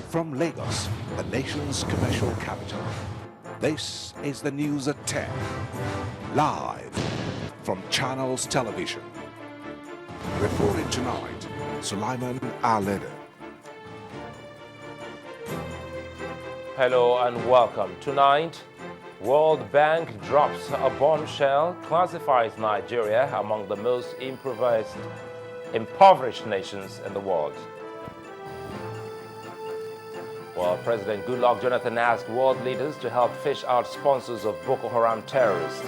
From Lagos, the nation's commercial capital, this is the news at 10, live from Channels Television. Reporting tonight, Sulaiman Aleda. Hello and welcome. Tonight, World Bank drops a bombshell, classifies Nigeria among the most impoverished nations in the world. Well, President Goodluck Jonathan asked world leaders to help fish out sponsors of Boko Haram terrorists.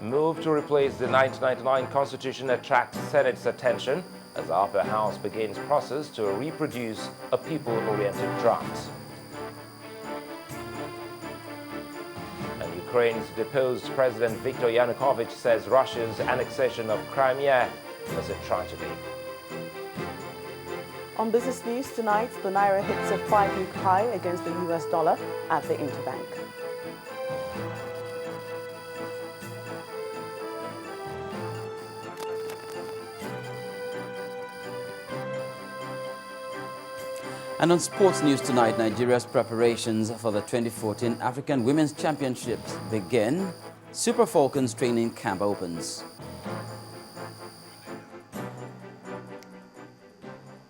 Move to replace the 1999 Constitution attracts Senate's attention as the upper house begins process to reproduce a people-oriented draft. And Ukraine's deposed President Viktor Yanukovych says Russia's annexation of Crimea was a tragedy. On business news tonight, the Naira hits a 5-week high against the US dollar at the interbank. And on sports news tonight, Nigeria's preparations for the 2014 African Women's Championships begin. Super Falcons training camp opens.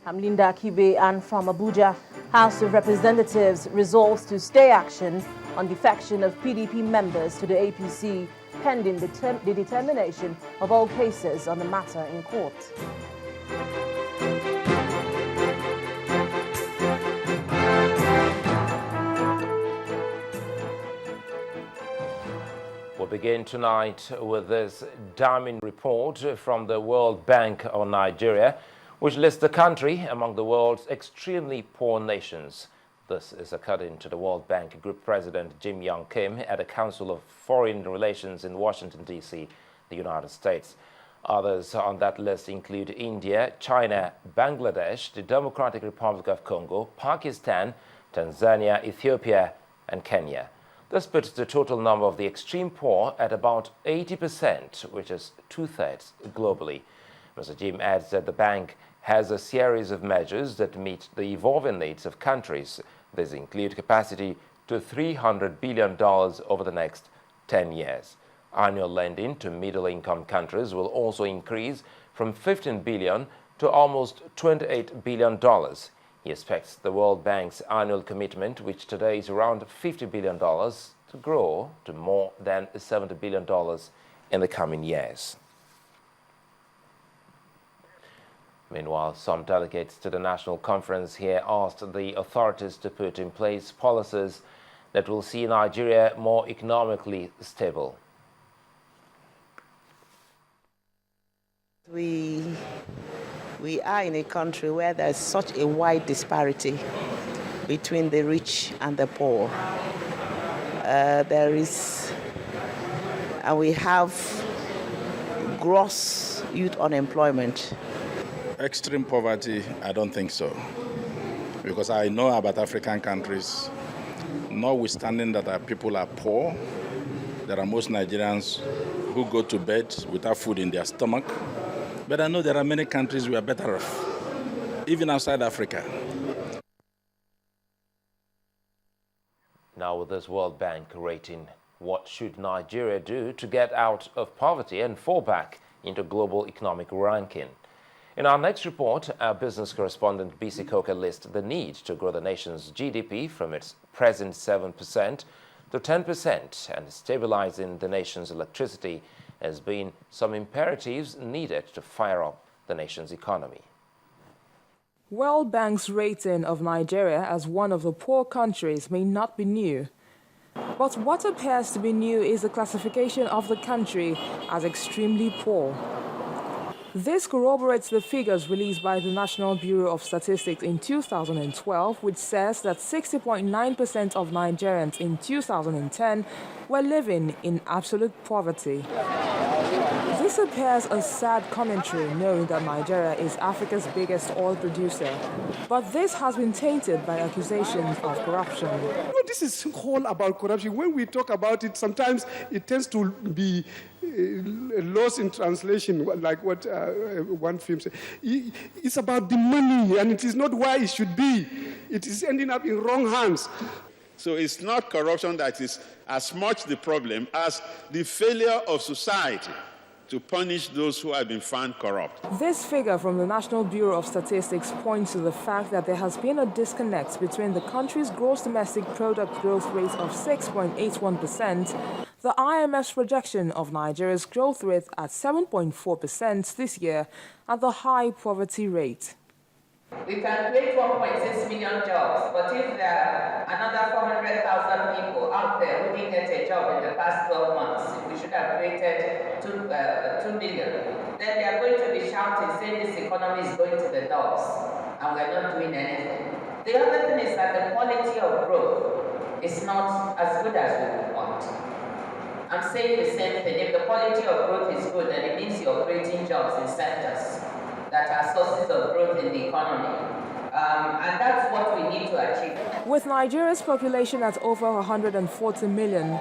I'm Linda Kibe, and from Abuja, House of Representatives resolves to stay action on defection of PDP members to the APC pending the determination of all cases on the matter in court. We'll begin tonight with this damning report from the World Bank on Nigeria, which lists the country among the world's extremely poor nations. This is according to the World Bank Group President Jim Young Kim at the Council of Foreign Relations in Washington, D.C., the United States. Others on that list include India, China, Bangladesh, the Democratic Republic of Congo, Pakistan, Tanzania, Ethiopia, and Kenya. This puts the total number of the extreme poor at about 80%, which is two-thirds globally. Mr. Jim adds that the bank has a series of measures that meet the evolving needs of countries. These include capacity to $300 billion over the next 10 years. Annual lending to middle-income countries will also increase from $15 billion to almost $28 billion. He expects the World Bank's annual commitment, which today is around $50 billion, to grow to more than $70 billion in the coming years. Meanwhile, some delegates to the national conference here asked the authorities to put in place policies that will see Nigeria more economically stable. We are in a country where there's such a wide disparity between the rich and the poor. We have gross youth unemployment. Extreme poverty, I don't think so. Because I know about African countries, notwithstanding that our people are poor, there are most Nigerians who go to bed without food in their stomach. But I know there are many countries who are better off, even outside Africa. Now with this World Bank rating, what should Nigeria do to get out of poverty and fall back into global economic ranking? In our next report, our business correspondent BC Coker lists the need to grow the nation's GDP from its present 7% to 10% and stabilizing the nation's electricity has been some imperatives needed to fire up the nation's economy. World Bank's rating of Nigeria as one of the poor countries may not be new. But what appears to be new is the classification of the country as extremely poor. This corroborates the figures released by the National Bureau of Statistics in 2012, which says that 60.9% of Nigerians in 2010 were living in absolute poverty. This appears a sad commentary, knowing that Nigeria is Africa's biggest oil producer. But this has been tainted by accusations of corruption. No, this is all about corruption. When we talk about it, sometimes it tends to be lost in translation, like what one film said. It's about the money, and it is not where it should be. It is ending up in wrong hands. So it's not corruption that is as much the problem as the failure of society to punish those who have been found corrupt. This figure from the National Bureau of Statistics points to the fact that there has been a disconnect between the country's gross domestic product growth rate of 6.81%, the IMF's projection of Nigeria's growth rate at 7.4% this year, and the high poverty rate. We can create 1.6 million jobs, but if there are another 400,000 people out there who didn't get a job in the past 12 months, we should have created 2 million. Then they are going to be shouting, saying this economy is going to the dogs, and we're not doing anything. The other thing is that the quality of growth is not as good as we would want. I'm saying the same thing. If the quality of growth is good, then it means you're creating jobs in sectors that are sources of growth in the economy. And that's what we need to achieve. With Nigeria's population at over 140 million,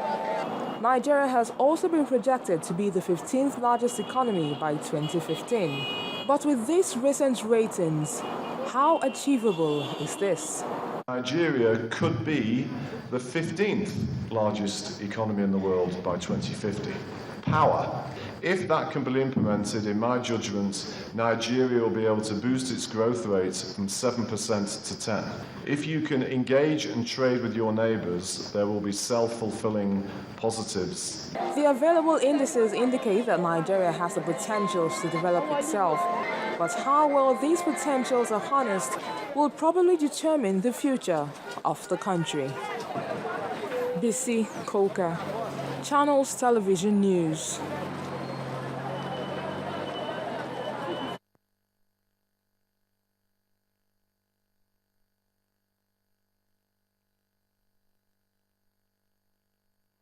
Nigeria has also been projected to be the 15th largest economy by 2015. But with these recent ratings, how achievable is this? Nigeria could be the 15th largest economy in the world by 2050. Power. If that can be implemented, in my judgment, Nigeria will be able to boost its growth rate from 7% to 10%. If you can engage and trade with your neighbours, there will be self-fulfilling positives. The available indices indicate that Nigeria has the potential to develop itself. But how well these potentials are harnessed will probably determine the future of the country. Bisi Koka, Channels Television News.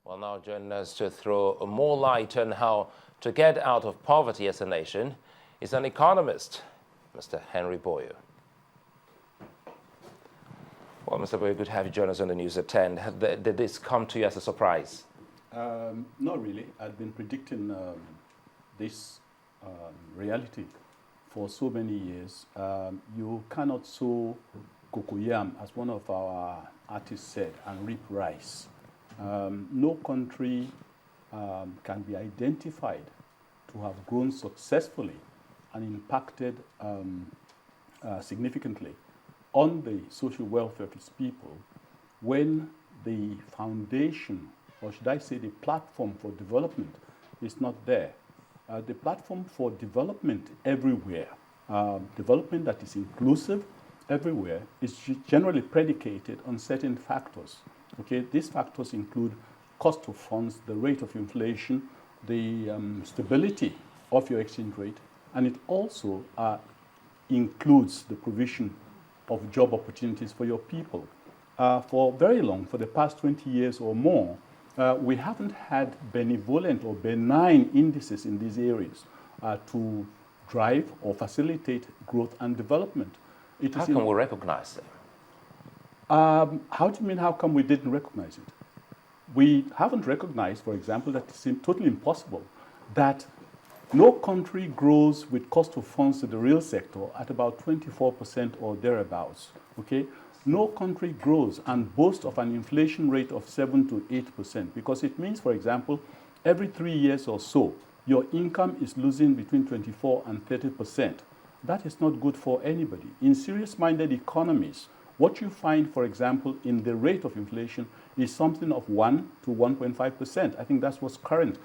Well, now joining us to throw more light on how to get out of poverty as a nation is an economist, Mr. Henry Boyo. Well, Mr. Boyo, good to have you join us on the news at 10. Did this come to you as a surprise? Not really. I've been predicting this reality for so many years. You cannot sow cocoyam, as one of our artists said, and reap rice. No country can be identified to have grown successfully and impacted significantly on the social welfare of its people when the foundation, or should I say the platform for development, is not there. The platform for development everywhere, development that is inclusive everywhere, is generally predicated on certain factors. Okay, these factors include cost of funds, the rate of inflation, the stability of your exchange rate, and it also includes the provision of job opportunities for your people. For very long, for the past 20 years or more, we haven't had benevolent or benign indices in these areas to drive or facilitate growth and development. How can we recognize them? How do you mean, how come we didn't recognize it? We haven't recognized, for example, that it's totally impossible that no country grows with cost of funds to the real sector at about 24% or thereabouts, okay? No country grows and boasts of an inflation rate of 7 to 8%, because it means, for example, every 3 years or so, your income is losing between 24 and 30%. That is not good for anybody. In serious-minded economies, what you find, for example, in the rate of inflation is something of 1 to 1.5%. I think that's what's current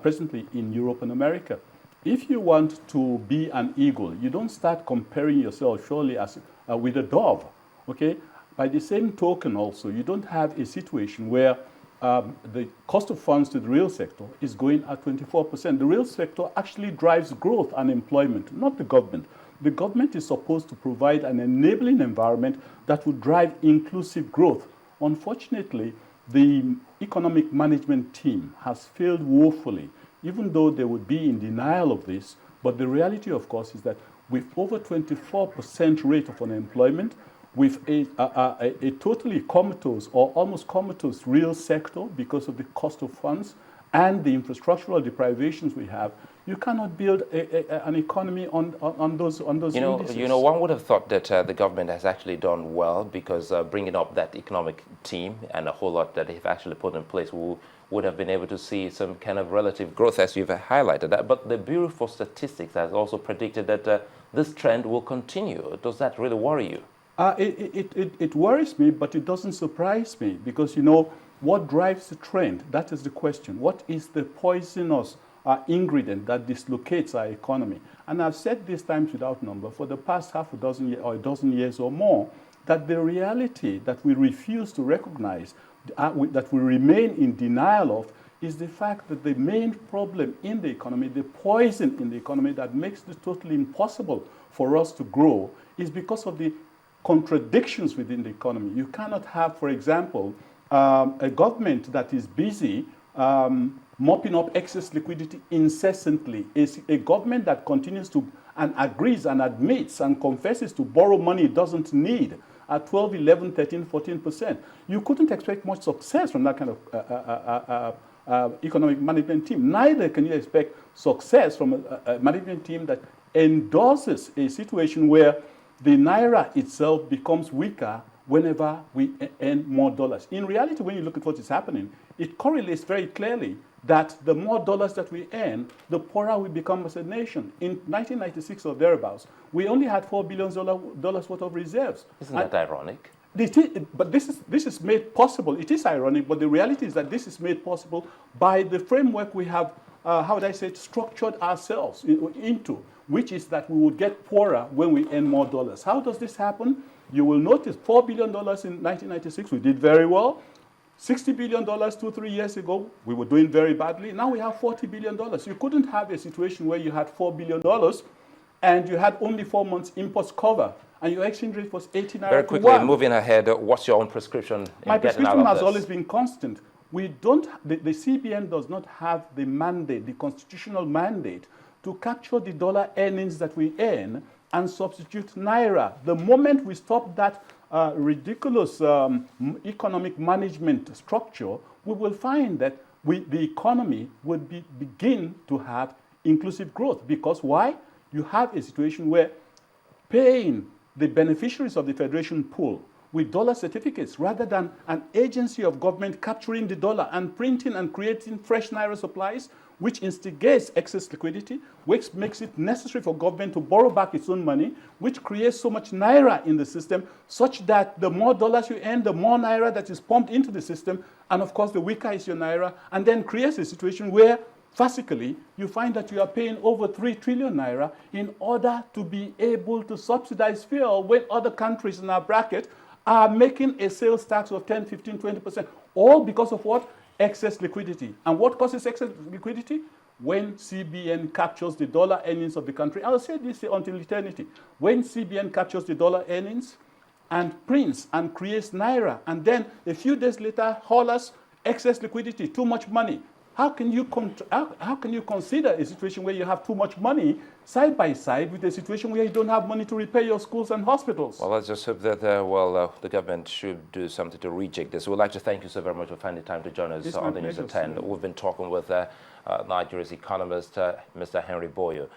presently in Europe and America. If you want to be an eagle, you don't start comparing yourself surely as with a dove, okay? By the same token also, you don't have a situation where the cost of funds to the real sector is going at 24%. The real sector actually drives growth and employment, not the government. The government is supposed to provide an enabling environment that will drive inclusive growth. Unfortunately, the economic management team has failed woefully even though they would be in denial of this. But the reality, of course, is that with over 24% rate of unemployment, with a totally comatose or almost comatose real sector because of the cost of funds and the infrastructural deprivations we have, you cannot build an economy on those indices. You know, one would have thought that the government has actually done well, because bringing up that economic team and a whole lot that they've actually put in place would have been able to see some kind of relative growth, as you've highlighted that. But the Bureau for Statistics has also predicted that this trend will continue. Does that really worry you? It worries me, but it doesn't surprise me, because, you know, what drives the trend? That is the question. What is the poisonous ingredient that dislocates our economy? And I've said this times without number for the past half a dozen or a dozen years or more, that the reality that we refuse to recognize, that we remain in denial of, is the fact that the main problem in the economy, the poison in the economy that makes it totally impossible for us to grow, is because of the contradictions within the economy. You cannot have, for example, a government that is busy mopping up excess liquidity incessantly. Is a government that continues to and agrees and admits and confesses to borrow money it doesn't need at 12, 11, 13, 14%. You couldn't expect much success from that kind of economic management team. Neither can you expect success from a management team that endorses a situation where the naira itself becomes weaker whenever we earn more dollars. In reality, when you look at what is happening, it correlates very clearly that the more dollars that we earn, the poorer we become as a nation. In 1996 or thereabouts, we only had $4 billion worth of reserves. Isn't that ironic? But this is made possible. It is ironic, but the reality is that this is made possible by the framework we have, how would I say, structured ourselves into, which is that we would get poorer when we earn more dollars. How does this happen? You will notice $4 billion in 1996, we did very well. $60 billion 2-3 years ago, we were doing very badly. Now we have $40 billion. You couldn't have a situation where you had $4 billion and you had only 4 months imports cover, and your exchange rate was 80 naira. Very quickly, moving ahead, what's your own prescription? My prescription has always been constant. We don't, the CBN does not have the mandate, the constitutional mandate, to capture the dollar earnings that we earn and substitute naira. The moment we stop that ridiculous economic management structure, we will find that the economy would begin to have inclusive growth. Because why? You have a situation where paying the beneficiaries of the Federation pool with dollar certificates rather than an agency of government capturing the dollar and printing and creating fresh naira supplies, which instigates excess liquidity, which makes it necessary for government to borrow back its own money, which creates so much naira in the system, such that the more dollars you earn, the more naira that is pumped into the system, and of course the weaker is your naira, and then creates a situation where, fascically, you find that you are paying over 3 trillion naira in order to be able to subsidize fuel when other countries in our bracket are making a sales tax of 10, 15, 20%, all because of what? Excess liquidity. And what causes excess liquidity? When CBN captures the dollar earnings of the country. I'll say this until eternity. When CBN captures the dollar earnings and prints and creates naira, and then a few days later hollers excess liquidity, too much money. How can you consider a situation where you have too much money side by side with a situation where you don't have money to repair your schools and hospitals? Well, let's just hope that the government should do something to reject this. We'd like to thank you so very much for finding time to join us on the News at 10. We've been talking with Nigeria's economist, Mr. Henry Boyo.